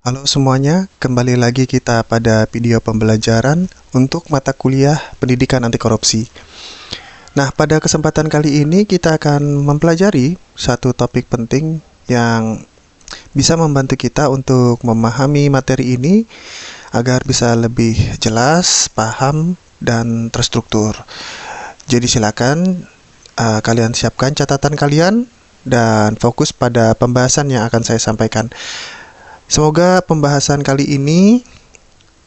Halo semuanya, kembali lagi kita pada video pembelajaran untuk mata kuliah Pendidikan Anti Korupsi. Nah, pada kesempatan kali ini kita akan mempelajari satu topik penting yang bisa membantu kita untuk memahami materi ini agar bisa lebih jelas, paham, dan terstruktur. Jadi silakan kalian siapkan catatan kalian dan fokus pada pembahasan yang akan saya sampaikan. Semoga pembahasan kali ini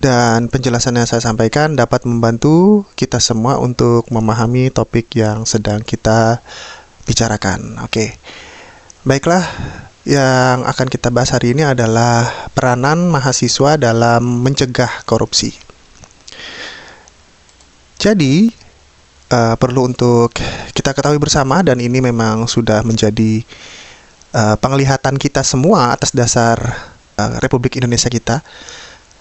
dan penjelasan yang saya sampaikan dapat membantu kita semua untuk memahami topik yang sedang kita bicarakan. Oke, baiklah, yang akan kita bahas hari ini adalah peranan mahasiswa dalam mencegah korupsi. Jadi, perlu untuk kita ketahui bersama, dan ini memang sudah menjadi penglihatan kita semua atas dasar Republik Indonesia kita.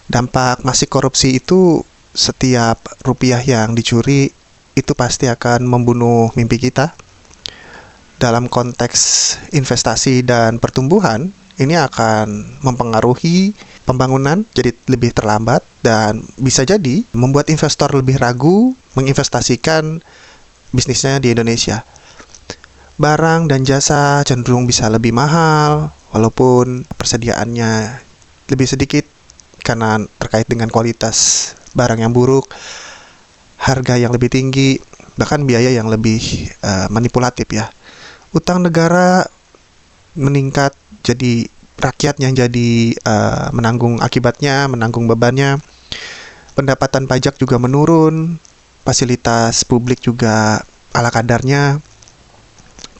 Dampak masif korupsi itu, setiap rupiah yang dicuri itu pasti akan membunuh mimpi kita. Dalam konteks investasi dan pertumbuhan, ini akan mempengaruhi pembangunan jadi lebih terlambat dan bisa jadi membuat investor lebih ragu menginvestasikan bisnisnya di Indonesia. Barang dan jasa cenderung bisa lebih mahal walaupun persediaannya lebih sedikit karena terkait dengan kualitas barang yang buruk, harga yang lebih tinggi, bahkan biaya yang lebih manipulatif ya. Utang negara meningkat, jadi rakyat yang jadi menanggung akibatnya, menanggung bebannya. Pendapatan pajak juga menurun, fasilitas publik juga ala kadarnya.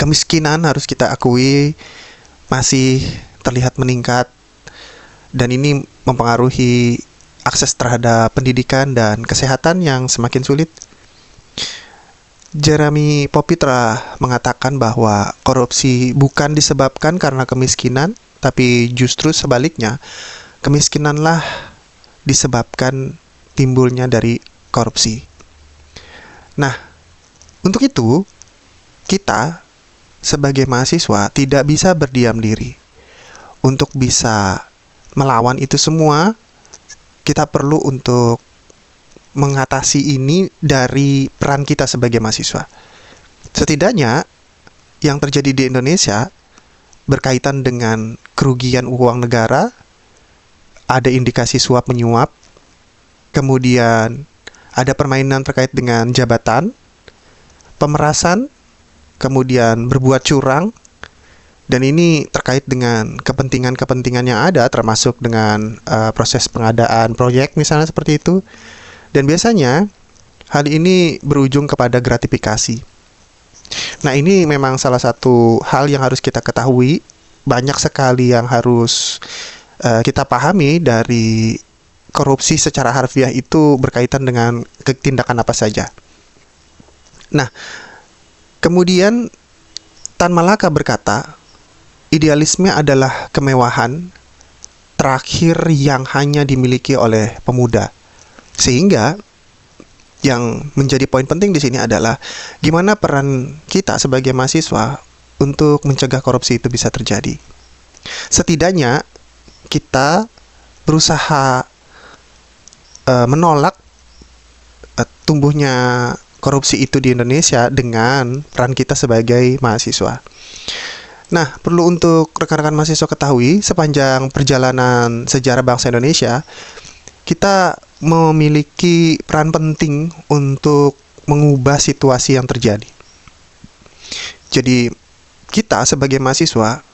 Kemiskinan harus kita akui masih terlihat meningkat, dan ini mempengaruhi akses terhadap pendidikan dan kesehatan yang semakin sulit. Jeremy Popitra mengatakan bahwa korupsi bukan disebabkan karena kemiskinan, tapi justru sebaliknya, kemiskinanlah disebabkan timbulnya dari korupsi. Nah, untuk itu, kita sebagai mahasiswa tidak bisa berdiam diri. Untuk bisa melawan itu semua, kita perlu untuk mengatasi ini dari peran kita sebagai mahasiswa. Setidaknya yang terjadi di Indonesia berkaitan dengan kerugian uang negara, ada indikasi suap menyuap, kemudian ada permainan terkait dengan jabatan, pemerasan, kemudian berbuat curang. Dan ini terkait dengan kepentingan-kepentingan yang ada, termasuk dengan proses pengadaan proyek misalnya seperti itu. Dan biasanya hal ini berujung kepada gratifikasi. Nah, ini memang salah satu hal yang harus kita ketahui. Banyak sekali yang harus kita pahami dari korupsi secara harfiah itu berkaitan dengan tindakan apa saja. Nah, kemudian Tan Malaka berkata, idealisme adalah kemewahan terakhir yang hanya dimiliki oleh pemuda. Sehingga yang menjadi poin penting di sini adalah gimana peran kita sebagai mahasiswa untuk mencegah korupsi itu bisa terjadi. Setidaknya kita berusaha menolak tumbuhnya korupsi itu di Indonesia dengan peran kita sebagai mahasiswa. Nah, perlu untuk rekan-rekan mahasiswa ketahui, sepanjang perjalanan sejarah bangsa Indonesia, kita memiliki peran penting untuk mengubah situasi yang terjadi. Jadi, kita sebagai mahasiswa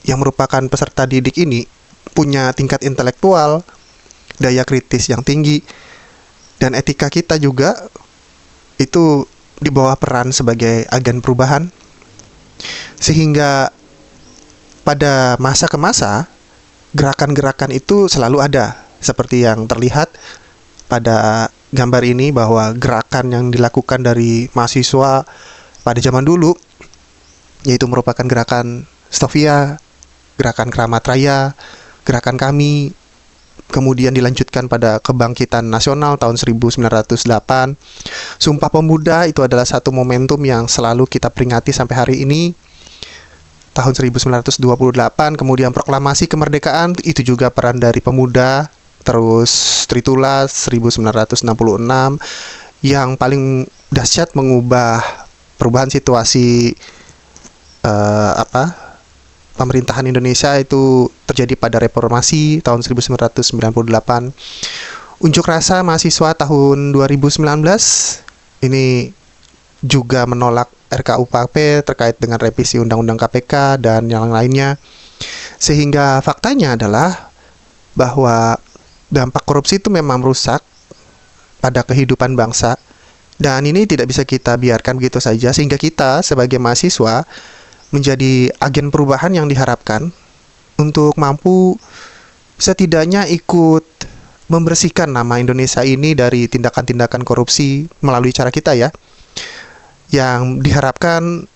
yang merupakan peserta didik ini punya tingkat intelektual, daya kritis yang tinggi, dan etika kita juga itu di bawah peran sebagai agen perubahan. Sehingga pada masa ke masa, gerakan-gerakan itu selalu ada. Seperti yang terlihat pada gambar ini, bahwa gerakan yang dilakukan dari mahasiswa pada zaman dulu, yaitu merupakan gerakan Stovia, gerakan Keramat Raya, gerakan Kami, kemudian dilanjutkan pada Kebangkitan Nasional tahun 1908. Sumpah Pemuda itu adalah satu momentum yang selalu kita peringati sampai hari ini. tahun 1928, kemudian proklamasi kemerdekaan itu juga peran dari pemuda, terus Tritulas 1966 yang paling dahsyat mengubah perubahan situasi pemerintahan Indonesia itu terjadi pada reformasi tahun 1998. Unjuk rasa mahasiswa tahun 2019 ini juga menolak RKUHP terkait dengan revisi Undang-Undang KPK dan yang lainnya. Sehingga faktanya adalah bahwa dampak korupsi itu memang merusak pada kehidupan bangsa, dan ini tidak bisa kita biarkan begitu saja, sehingga kita sebagai mahasiswa menjadi agen perubahan yang diharapkan untuk mampu setidaknya ikut membersihkan nama Indonesia ini dari tindakan-tindakan korupsi melalui cara kita ya, yang diharapkan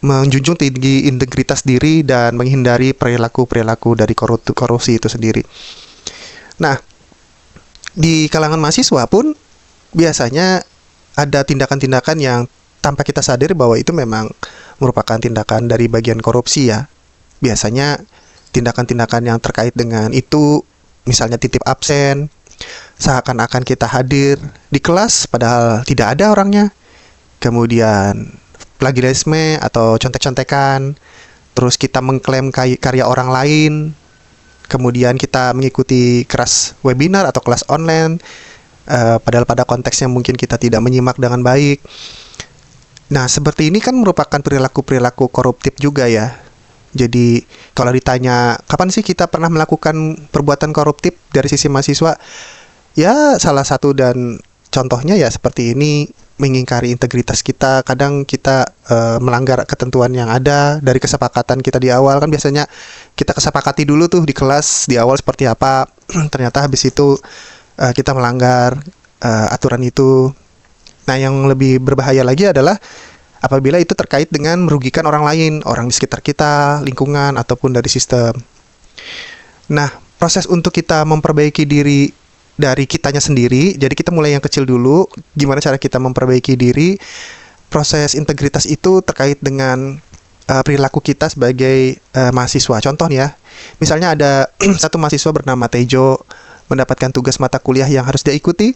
menjunjung tinggi integritas diri dan menghindari perilaku-perilaku dari korupsi itu sendiri. Nah, di kalangan mahasiswa pun biasanya ada tindakan-tindakan yang tanpa kita sadari bahwa itu memang merupakan tindakan dari bagian korupsi ya. Biasanya tindakan-tindakan yang terkait dengan itu, misalnya titip absen, seakan-akan kita hadir di kelas padahal tidak ada orangnya. Kemudian plagiarisme atau contek-contekan, terus kita mengklaim karya orang lain, kemudian kita mengikuti kelas webinar atau kelas online, padahal pada konteksnya mungkin kita tidak menyimak dengan baik. Nah, seperti ini kan merupakan perilaku-perilaku koruptif juga ya. Jadi, kalau ditanya, kapan sih kita pernah melakukan perbuatan koruptif dari sisi mahasiswa? Ya, salah satu dan contohnya ya seperti ini, mengingkari integritas kita. Kadang kita melanggar ketentuan yang ada dari kesepakatan kita di awal. Kan biasanya kita kesepakati dulu tuh di kelas, di awal seperti apa. Ternyata habis itu kita melanggar aturan itu. Nah, yang lebih berbahaya lagi adalah apabila itu terkait dengan merugikan orang lain, orang di sekitar kita, lingkungan, ataupun dari sistem. Nah, proses untuk kita memperbaiki diri dari kitanya sendiri, jadi kita mulai yang kecil dulu, gimana cara kita memperbaiki diri. Proses integritas itu terkait dengan perilaku kita sebagai mahasiswa. Contoh nih ya, misalnya ada satu mahasiswa bernama Tejo mendapatkan tugas mata kuliah yang harus dia ikuti.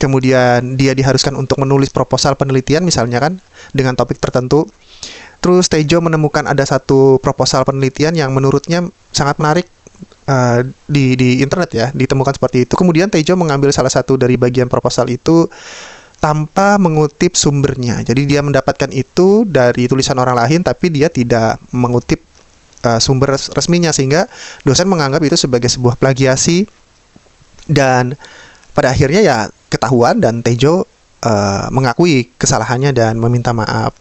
Kemudian dia diharuskan untuk menulis proposal penelitian misalnya kan, dengan topik tertentu. Terus Tejo menemukan ada satu proposal penelitian yang menurutnya sangat menarik di internet ya, ditemukan seperti itu. Kemudian Tejo mengambil salah satu dari bagian proposal itu tanpa mengutip sumbernya. Jadi dia mendapatkan itu dari tulisan orang lain, tapi dia tidak mengutip sumber resminya, sehingga dosen menganggap itu sebagai sebuah plagiasi. Dan pada akhirnya ya ketahuan dan Tejo mengakui kesalahannya dan meminta maaf.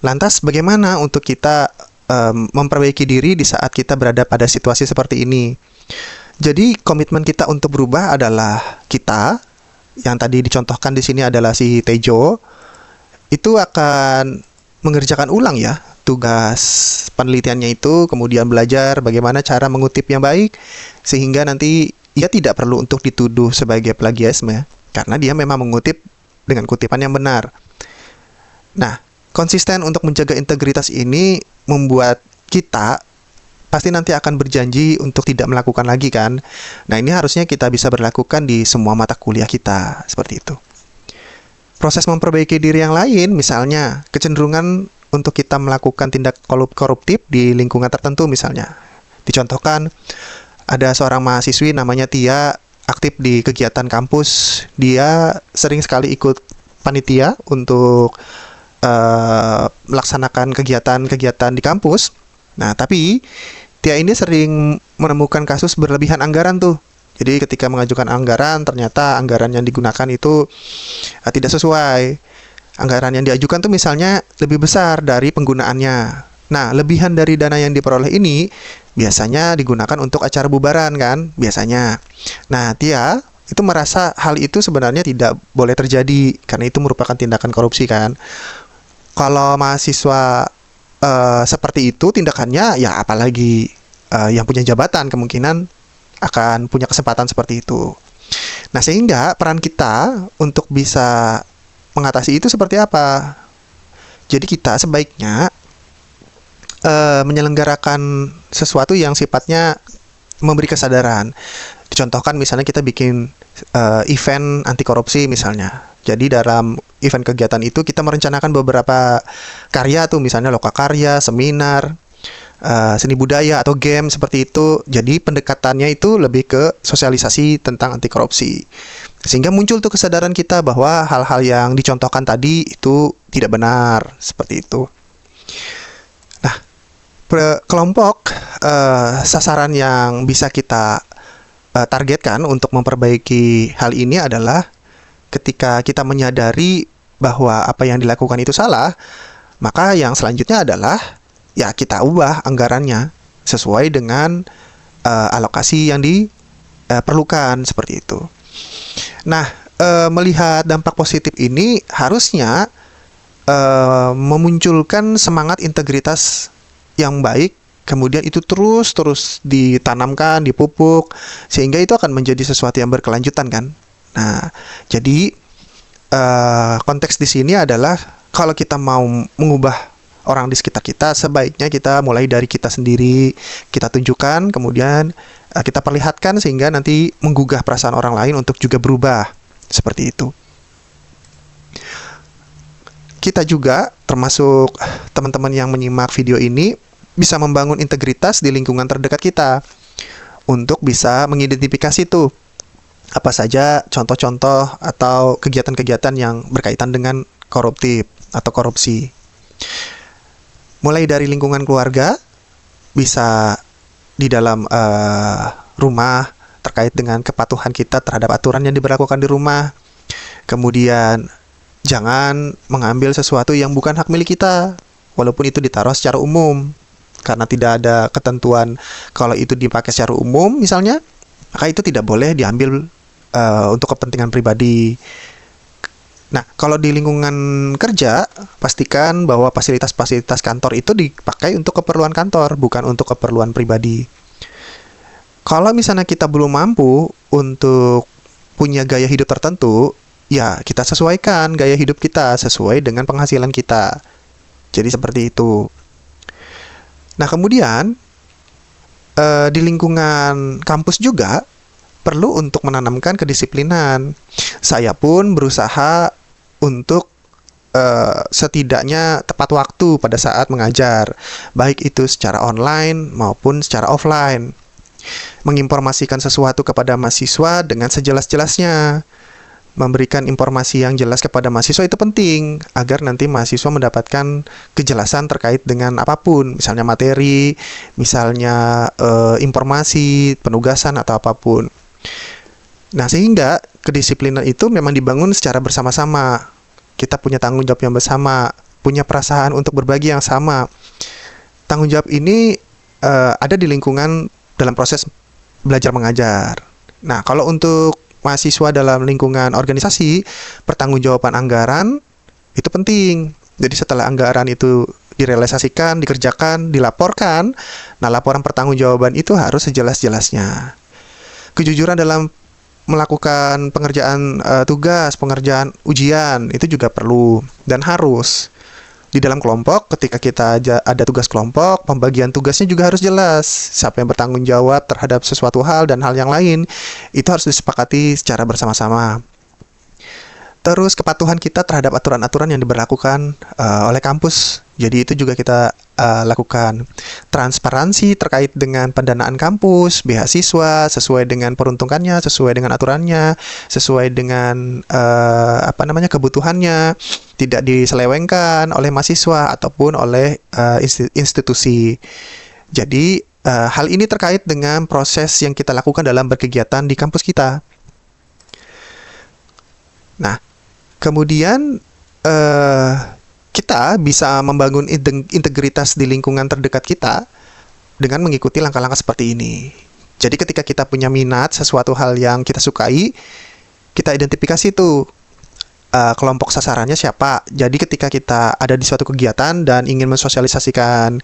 Lantas bagaimana untuk kita memperbaiki diri di saat kita berada pada situasi seperti ini? Jadi komitmen kita untuk berubah adalah kita, yang tadi dicontohkan di sini adalah si Tejo, itu akan mengerjakan ulang ya tugas penelitiannya itu, kemudian belajar bagaimana cara mengutip yang baik, sehingga nanti ia tidak perlu untuk dituduh sebagai plagiarisme, karena dia memang mengutip dengan kutipan yang benar. Nah, konsisten untuk menjaga integritas ini membuat kita pasti nanti akan berjanji untuk tidak melakukan lagi kan. Nah, ini harusnya kita bisa berlakukan di semua mata kuliah kita, seperti itu. Proses memperbaiki diri yang lain, misalnya kecenderungan untuk kita melakukan tindak koruptif di lingkungan tertentu misalnya. Dicontohkan, ada seorang mahasiswi namanya Tia, aktif di kegiatan kampus. Dia sering sekali ikut panitia untuk melaksanakan kegiatan-kegiatan di kampus. Nah, tapi Tia ini sering menemukan kasus berlebihan anggaran tuh. Jadi ketika mengajukan anggaran, ternyata anggaran yang digunakan itu tidak sesuai. Anggaran yang diajukan tuh misalnya lebih besar dari penggunaannya. Nah, lebihan dari dana yang diperoleh ini biasanya digunakan untuk acara bubaran kan, biasanya. Nah, Tia itu merasa hal itu sebenarnya tidak boleh terjadi, karena itu merupakan tindakan korupsi kan. Kalau mahasiswa seperti itu tindakannya, ya apalagi yang punya jabatan kemungkinan akan punya kesempatan seperti itu. Nah, sehingga peran kita untuk bisa mengatasi itu seperti apa? Jadi kita sebaiknya menyelenggarakan sesuatu yang sifatnya memberi kesadaran. Dicontohkan misalnya kita bikin event anti korupsi misalnya. Jadi dalam event kegiatan itu kita merencanakan beberapa karya tuh, misalnya lokakarya, seminar, seni budaya atau game seperti itu. Jadi pendekatannya itu lebih ke sosialisasi tentang anti korupsi. Sehingga muncul tuh kesadaran kita bahwa hal-hal yang dicontohkan tadi itu tidak benar, seperti itu. Nah, kelompok sasaran yang bisa kita targetkan untuk memperbaiki hal ini adalah ketika kita menyadari bahwa apa yang dilakukan itu salah, maka yang selanjutnya adalah ya kita ubah anggarannya sesuai dengan alokasi yang diperlukan, seperti itu. Nah, melihat dampak positif ini harusnya memunculkan semangat integritas yang baik, kemudian itu terus ditanamkan, dipupuk, sehingga itu akan menjadi sesuatu yang berkelanjutan kan. Nah, jadi konteks di sini adalah kalau kita mau mengubah orang di sekitar kita, sebaiknya kita mulai dari kita sendiri, kita tunjukkan, kemudian kita perlihatkan sehingga nanti menggugah perasaan orang lain untuk juga berubah, seperti itu. Kita juga, termasuk teman-teman yang menyimak video ini, bisa membangun integritas di lingkungan terdekat kita untuk bisa mengidentifikasi tuh apa saja contoh-contoh atau kegiatan-kegiatan yang berkaitan dengan koruptif atau korupsi. Mulai dari lingkungan keluarga, bisa di dalam rumah terkait dengan kepatuhan kita terhadap aturan yang diberlakukan di rumah. Kemudian jangan mengambil sesuatu yang bukan hak milik kita, walaupun itu ditaruh secara umum. Karena tidak ada ketentuan kalau itu dipakai secara umum misalnya, maka itu tidak boleh diambil untuk kepentingan pribadi. Nah, kalau di lingkungan kerja, pastikan bahwa fasilitas-fasilitas kantor itu dipakai untuk keperluan kantor, bukan untuk keperluan pribadi. Kalau misalnya kita belum mampu untuk punya gaya hidup tertentu, ya kita sesuaikan gaya hidup kita sesuai dengan penghasilan kita. Jadi seperti itu. Nah, kemudian di lingkungan kampus juga perlu untuk menanamkan kedisiplinan. Saya pun berusaha untuk setidaknya tepat waktu pada saat mengajar, baik itu secara online maupun secara offline. Menginformasikan sesuatu kepada mahasiswa dengan sejelas-jelasnya. Memberikan informasi yang jelas kepada mahasiswa itu penting agar nanti mahasiswa mendapatkan kejelasan terkait dengan apapun, misalnya materi, misalnya informasi, penugasan atau apapun. Nah, sehingga kedisiplinan itu memang dibangun secara bersama-sama. Kita punya tanggung jawab yang bersama, punya perasaan untuk berbagi yang sama. Tanggung jawab ini ada di lingkungan dalam proses belajar mengajar. Nah, kalau untuk mahasiswa dalam lingkungan organisasi, pertanggungjawaban anggaran itu penting. Jadi setelah anggaran itu direalisasikan, dikerjakan, dilaporkan, nah laporan pertanggungjawaban itu harus sejelas-jelasnya. Kejujuran dalam melakukan pengerjaan tugas, pengerjaan ujian itu juga perlu dan harus. Di dalam kelompok, ketika kita ada tugas kelompok, pembagian tugasnya juga harus jelas. Siapa yang bertanggung jawab terhadap sesuatu hal dan hal yang lain, itu harus disepakati secara bersama-sama. Terus kepatuhan kita terhadap aturan-aturan yang diberlakukan oleh kampus. Jadi itu juga kita lakukan. Transparansi terkait dengan pendanaan kampus, beasiswa, sesuai dengan peruntukannya, sesuai dengan aturannya, sesuai dengan kebutuhannya, tidak diselewengkan oleh mahasiswa ataupun oleh institusi. Jadi hal ini terkait dengan proses yang kita lakukan dalam berkegiatan di kampus kita. Nah, kemudian kita bisa membangun integritas di lingkungan terdekat kita dengan mengikuti langkah-langkah seperti ini. Jadi ketika kita punya minat sesuatu hal yang kita sukai, kita identifikasi tuh kelompok sasarannya siapa. Jadi ketika kita ada di suatu kegiatan dan ingin mensosialisasikan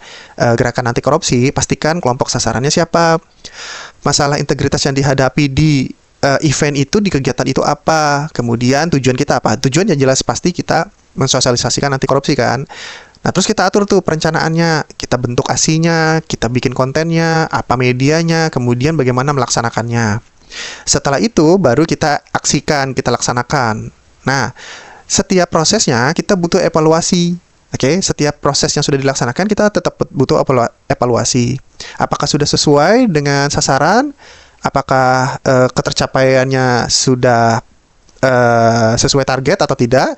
gerakan anti korupsi, pastikan kelompok sasarannya siapa. Masalah integritas yang dihadapi di event itu, di kegiatan itu apa, kemudian tujuan kita apa. Tujuan yang jelas pasti kita mensosialisasikan anti korupsi kan. Nah, terus kita atur tuh perencanaannya, kita bentuk ASI-nya, kita bikin kontennya, apa medianya, kemudian bagaimana melaksanakannya. Setelah itu baru kita aksikan, kita laksanakan. Nah, setiap prosesnya kita butuh evaluasi. Oke, setiap proses yang sudah dilaksanakan kita tetap butuh evaluasi. Apakah sudah sesuai dengan sasaran? Apakah ketercapaiannya sudah sesuai target atau tidak?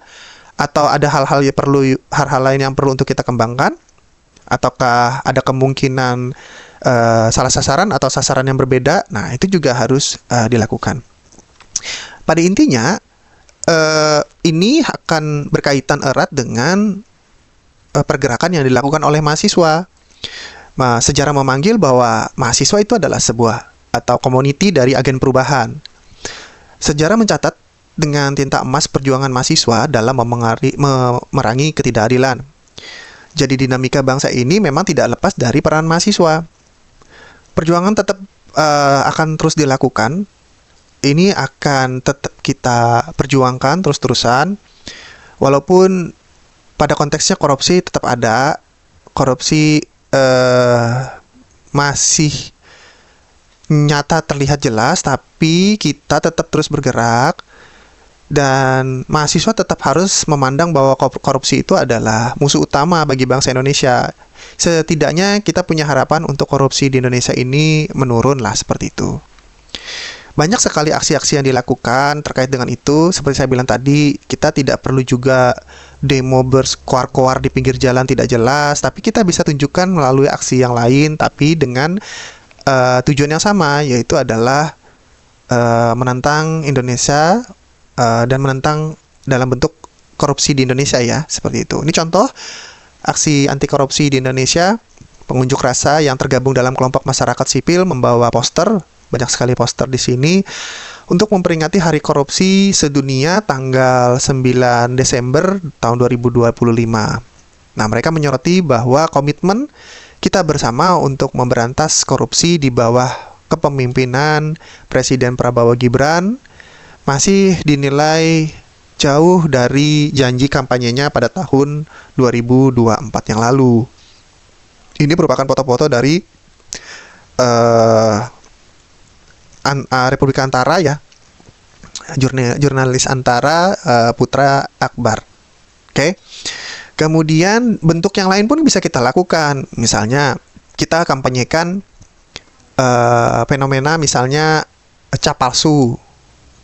Atau ada hal-hal lain yang perlu untuk kita kembangkan? Ataukah ada kemungkinan salah sasaran atau sasaran yang berbeda? Nah, itu juga harus dilakukan. Pada intinya, ini akan berkaitan erat dengan pergerakan yang dilakukan oleh mahasiswa. Sejarah memanggil bahwa mahasiswa itu adalah sebuah atau community dari agen perubahan. Sejarah mencatat dengan tinta emas perjuangan mahasiswa dalam memerangi ketidakadilan. Jadi dinamika bangsa ini memang tidak lepas dari peran mahasiswa. Perjuangan tetap akan terus dilakukan. Ini akan tetap kita perjuangkan terus-terusan. Walaupun pada konteksnya korupsi tetap ada. Korupsi masih nyata terlihat jelas, tapi kita tetap terus bergerak. Dan mahasiswa tetap harus memandang bahwa korupsi itu adalah musuh utama bagi bangsa Indonesia. Setidaknya kita punya harapan untuk korupsi di Indonesia ini menurun lah, seperti itu. Banyak sekali aksi-aksi yang dilakukan terkait dengan itu. Seperti saya bilang tadi, kita tidak perlu juga demo berkoar-koar di pinggir jalan tidak jelas, tapi kita bisa tunjukkan melalui aksi yang lain, tapi dengan tujuan yang sama, yaitu adalah menentang Indonesia dan menentang dalam bentuk korupsi di Indonesia ya, seperti itu. Ini contoh aksi anti korupsi di Indonesia. Pengunjuk rasa yang tergabung dalam kelompok masyarakat sipil membawa poster, banyak sekali poster di sini untuk memperingati Hari Korupsi Sedunia tanggal 9 Desember tahun 2025. Nah, mereka menyoroti bahwa komitmen kita bersama untuk memberantas korupsi di bawah kepemimpinan Presiden Prabowo Gibran masih dinilai jauh dari janji kampanyenya pada tahun 2024 yang lalu. Ini merupakan foto-foto dari Republik Antara ya, jurnalis Antara Putra Akbar. Oke. Kemudian bentuk yang lain pun bisa kita lakukan. Misalnya kita kampanyekan fenomena misalnya cap palsu.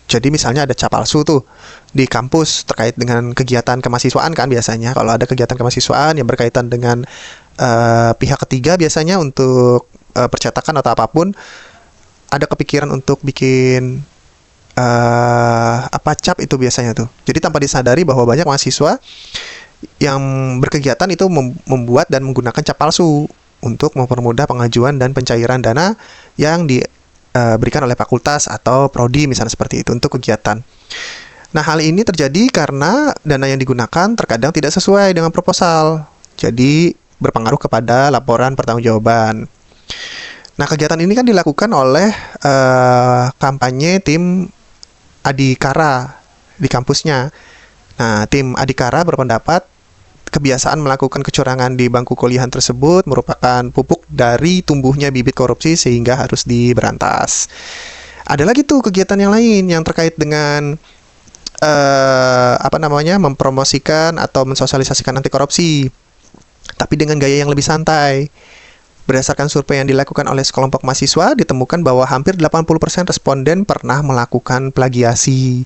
Jadi misalnya ada cap palsu tuh di kampus terkait dengan kegiatan kemahasiswaan kan biasanya. Kalau ada kegiatan kemahasiswaan yang berkaitan dengan pihak ketiga biasanya untuk percetakan atau apapun, ada kepikiran untuk bikin cap itu biasanya tuh. Jadi tanpa disadari bahwa banyak mahasiswa yang berkegiatan itu membuat dan menggunakan cap palsu untuk mempermudah pengajuan dan pencairan dana yang diberikan oleh fakultas atau prodi misalnya seperti itu untuk kegiatan. Nah, hal ini terjadi karena dana yang digunakan terkadang tidak sesuai dengan proposal. Jadi berpengaruh kepada laporan pertanggungjawaban. Nah, kegiatan ini kan dilakukan oleh kampanye tim Adhikara di kampusnya. Nah, tim Adhikara berpendapat kebiasaan melakukan kecurangan di bangku kuliahan tersebut merupakan pupuk dari tumbuhnya bibit korupsi sehingga harus diberantas. Ada lagi tuh kegiatan yang lain yang terkait dengan mempromosikan atau mensosialisasikan anti korupsi, tapi dengan gaya yang lebih santai. Berdasarkan survei yang dilakukan oleh sekelompok mahasiswa, ditemukan bahwa hampir 80% responden pernah melakukan plagiasi.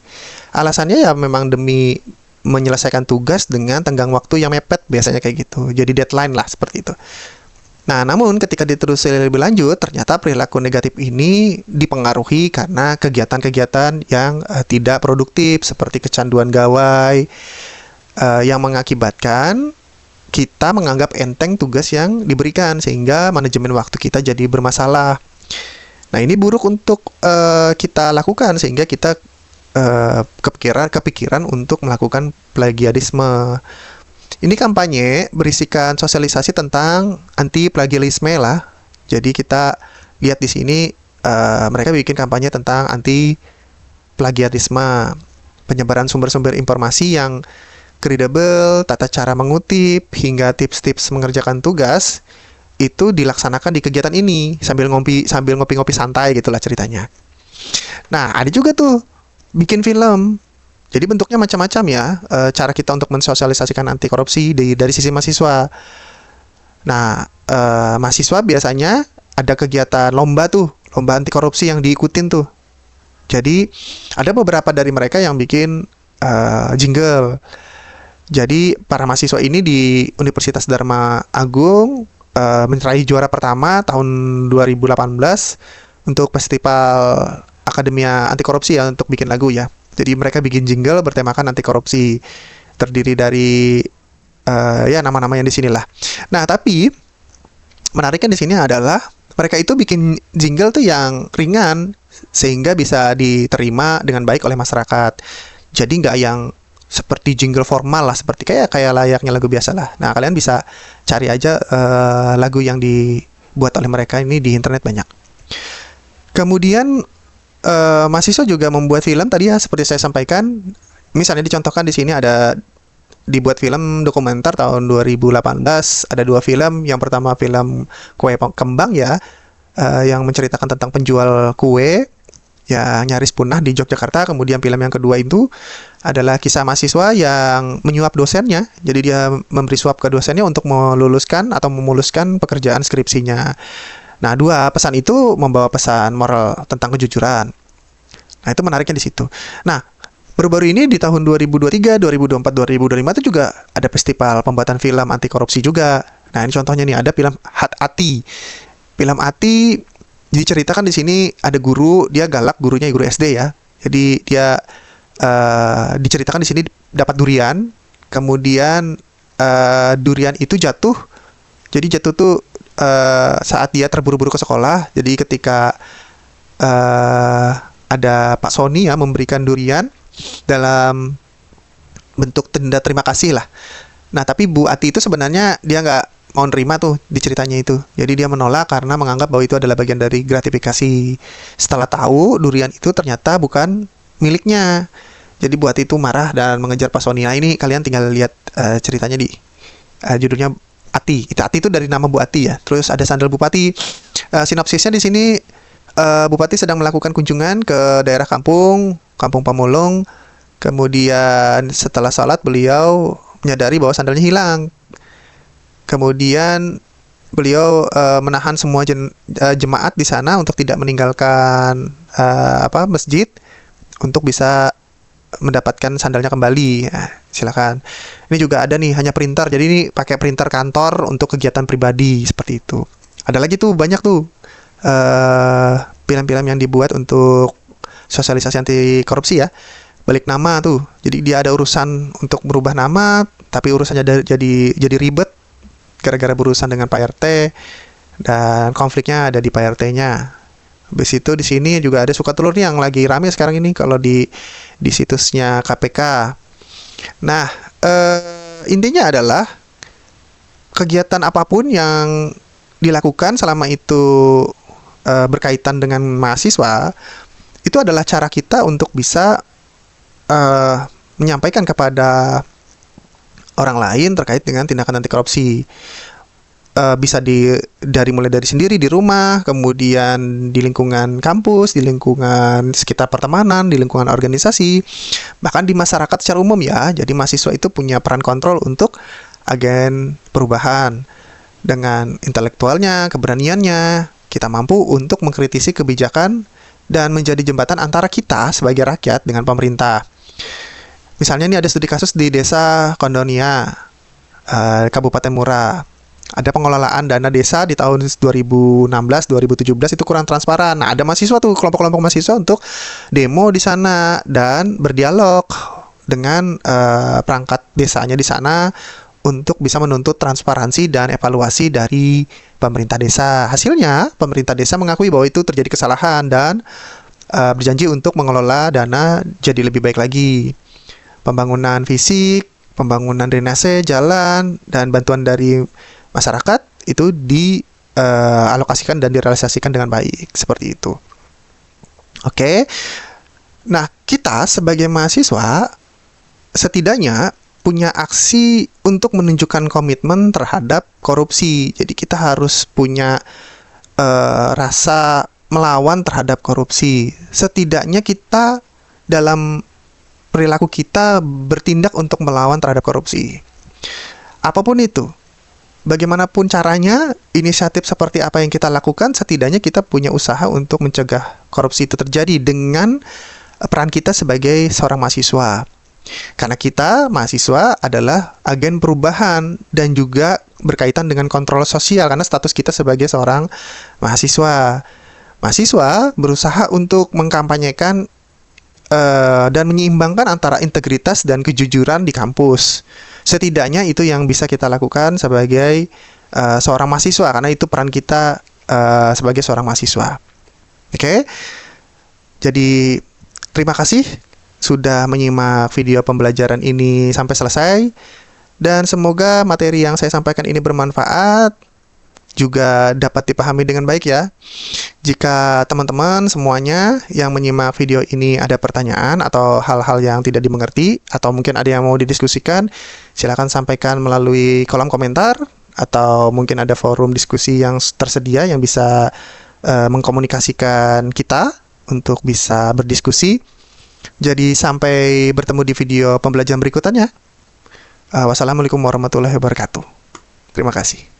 Alasannya ya memang demi menyelesaikan tugas dengan tenggang waktu yang mepet, biasanya kayak gitu. Jadi deadline lah, seperti itu. Nah, namun ketika ditelusuri lebih lanjut, ternyata perilaku negatif ini dipengaruhi karena kegiatan-kegiatan yang tidak produktif, seperti kecanduan gawai, yang mengakibatkan kita menganggap enteng tugas yang diberikan, sehingga manajemen waktu kita jadi bermasalah. Nah, ini buruk untuk kita lakukan, sehingga kita kepikiran untuk melakukan plagiarisme. Ini kampanye berisikan sosialisasi tentang anti plagiarisme lah. Jadi kita lihat di sini mereka bikin kampanye tentang anti plagiarisme, penyebaran sumber-sumber informasi yang kredibel, tata cara mengutip, hingga tips-tips mengerjakan tugas itu dilaksanakan di kegiatan ini sambil ngopi-ngopi santai gitulah ceritanya. Nah, ada juga tuh bikin film. Jadi bentuknya macam-macam ya, cara kita untuk mensosialisasikan anti korupsi dari sisi mahasiswa. Nah, mahasiswa biasanya ada kegiatan lomba tuh, lomba anti korupsi yang diikutin tuh. Jadi ada beberapa dari mereka yang bikin jingle. Jadi para mahasiswa ini di Universitas Dharma Agung meraih juara pertama tahun 2018 untuk festival Akademia Anti Korupsi ya, untuk bikin lagu ya. Jadi mereka bikin jingle bertemakan anti korupsi, terdiri dari ya nama-nama yang di sinilah. Nah, tapi menariknya di sini adalah mereka itu bikin jingle tuh yang ringan sehingga bisa diterima dengan baik oleh masyarakat. Jadi nggak yang seperti jingle formal lah, seperti kayak layaknya lagu biasa lah. Nah, kalian bisa cari aja lagu yang dibuat oleh mereka ini di internet banyak. Kemudian mahasiswa juga membuat film tadi ya, seperti saya sampaikan. Misalnya dicontohkan di sini ada dibuat film dokumenter tahun 2018. Ada 2 film. Yang pertama film Kue Kembang ya, yang menceritakan tentang penjual kue yang nyaris punah di Yogyakarta. Kemudian film yang kedua itu adalah kisah mahasiswa yang menyuap dosennya. Jadi dia memberi suap ke dosennya untuk meluluskan atau memuluskan pekerjaan skripsinya. Nah, 2 pesan itu membawa pesan moral tentang kejujuran. Nah, itu menariknya di situ. Nah, baru-baru ini di tahun 2023, 2024, 2025 itu juga ada festival pembuatan film anti korupsi juga. Nah, ini contohnya nih, ada film Ati. Film Ati diceritakan di sini ada guru, dia galak, gurunya guru SD ya. Jadi dia diceritakan di sini dapat durian, kemudian durian itu jatuh. Jadi jatuh tuh saat dia terburu-buru ke sekolah. Jadi ketika ada Pak Sony ya memberikan durian dalam bentuk tanda terima kasih lah. Nah, tapi Bu Ati itu sebenarnya dia nggak mau nerima tuh di ceritanya itu. Jadi dia menolak karena menganggap bahwa itu adalah bagian dari gratifikasi. Setelah tahu durian itu ternyata bukan miliknya. Jadi Bu Ati itu marah dan mengejar Pak Sony. Nah, ini kalian tinggal lihat ceritanya di judulnya Ati. Ati itu dari nama Bu Ati ya. Terus ada sandal Bupati. Sinopsisnya di sini Bupati sedang melakukan kunjungan ke daerah Kampung Pamulung. Kemudian setelah sholat beliau menyadari bahwa sandalnya hilang. Kemudian beliau menahan semua jemaat di sana untuk tidak meninggalkan masjid untuk bisa mendapatkan sandalnya kembali. Nah, silakan. Ini juga ada nih, hanya printer. Jadi ini pakai printer kantor untuk kegiatan pribadi seperti itu. Ada lagi tuh banyak tuh film-film yang dibuat untuk sosialisasi anti korupsi ya. Balik nama tuh. Jadi dia ada urusan untuk merubah nama, tapi urusannya jadi ribet gara-gara berurusan dengan Pak RT, dan konfliknya ada di Pak RT-nya. Habis itu di sini juga ada Sukatelur nih yang lagi rame sekarang ini kalau di situsnya KPK. Nah, intinya adalah kegiatan apapun yang dilakukan selama itu berkaitan dengan mahasiswa, itu adalah cara kita untuk bisa menyampaikan kepada orang lain terkait dengan tindakan anti korupsi. Bisa mulai dari sendiri di rumah, kemudian di lingkungan kampus, di lingkungan sekitar pertemanan, di lingkungan organisasi, bahkan di masyarakat secara umum ya. Jadi mahasiswa itu punya peran kontrol untuk agen perubahan. Dengan intelektualnya, keberaniannya, kita mampu untuk mengkritisi kebijakan dan menjadi jembatan antara kita sebagai rakyat dengan pemerintah. Misalnya ini ada studi kasus di Desa Kondonia, Kabupaten Mura. Ada pengelolaan dana desa di tahun 2016-2017 itu kurang transparan. Nah, ada mahasiswa tuh, kelompok-kelompok mahasiswa untuk demo di sana dan berdialog dengan perangkat desanya di sana untuk bisa menuntut transparansi dan evaluasi dari pemerintah desa. Hasilnya, pemerintah desa mengakui bahwa itu terjadi kesalahan dan berjanji untuk mengelola dana jadi lebih baik lagi. Pembangunan fisik, pembangunan drainase, jalan, dan bantuan dari masyarakat itu dialokasikan dan direalisasikan dengan baik, seperti itu. Oke. Nah, kita sebagai mahasiswa setidaknya punya aksi untuk menunjukkan komitmen terhadap korupsi. Jadi kita harus punya rasa melawan terhadap korupsi. Setidaknya kita dalam perilaku kita bertindak untuk melawan terhadap korupsi. Apapun itu, bagaimanapun caranya, inisiatif seperti apa yang kita lakukan, setidaknya kita punya usaha untuk mencegah korupsi itu terjadi dengan peran kita sebagai seorang mahasiswa. Karena kita, mahasiswa, adalah agen perubahan dan juga berkaitan dengan kontrol sosial karena status kita sebagai seorang mahasiswa. Mahasiswa berusaha untuk mengkampanyekan dan menyeimbangkan antara integritas dan kejujuran di kampus. Setidaknya itu yang bisa kita lakukan sebagai seorang mahasiswa karena itu peran kita sebagai seorang mahasiswa. Oke? Jadi terima kasih sudah menyimak video pembelajaran ini sampai selesai, dan semoga materi yang saya sampaikan ini bermanfaat, juga dapat dipahami dengan baik ya. Jika teman-teman semuanya yang menyimak video ini ada pertanyaan atau hal-hal yang tidak dimengerti, atau mungkin ada yang mau didiskusikan, silakan sampaikan melalui kolom komentar, atau mungkin ada forum diskusi yang tersedia yang bisa mengkomunikasikan kita untuk bisa berdiskusi. Jadi sampai bertemu di video pembelajaran berikutnya. Wassalamualaikum warahmatullahi wabarakatuh. Terima kasih.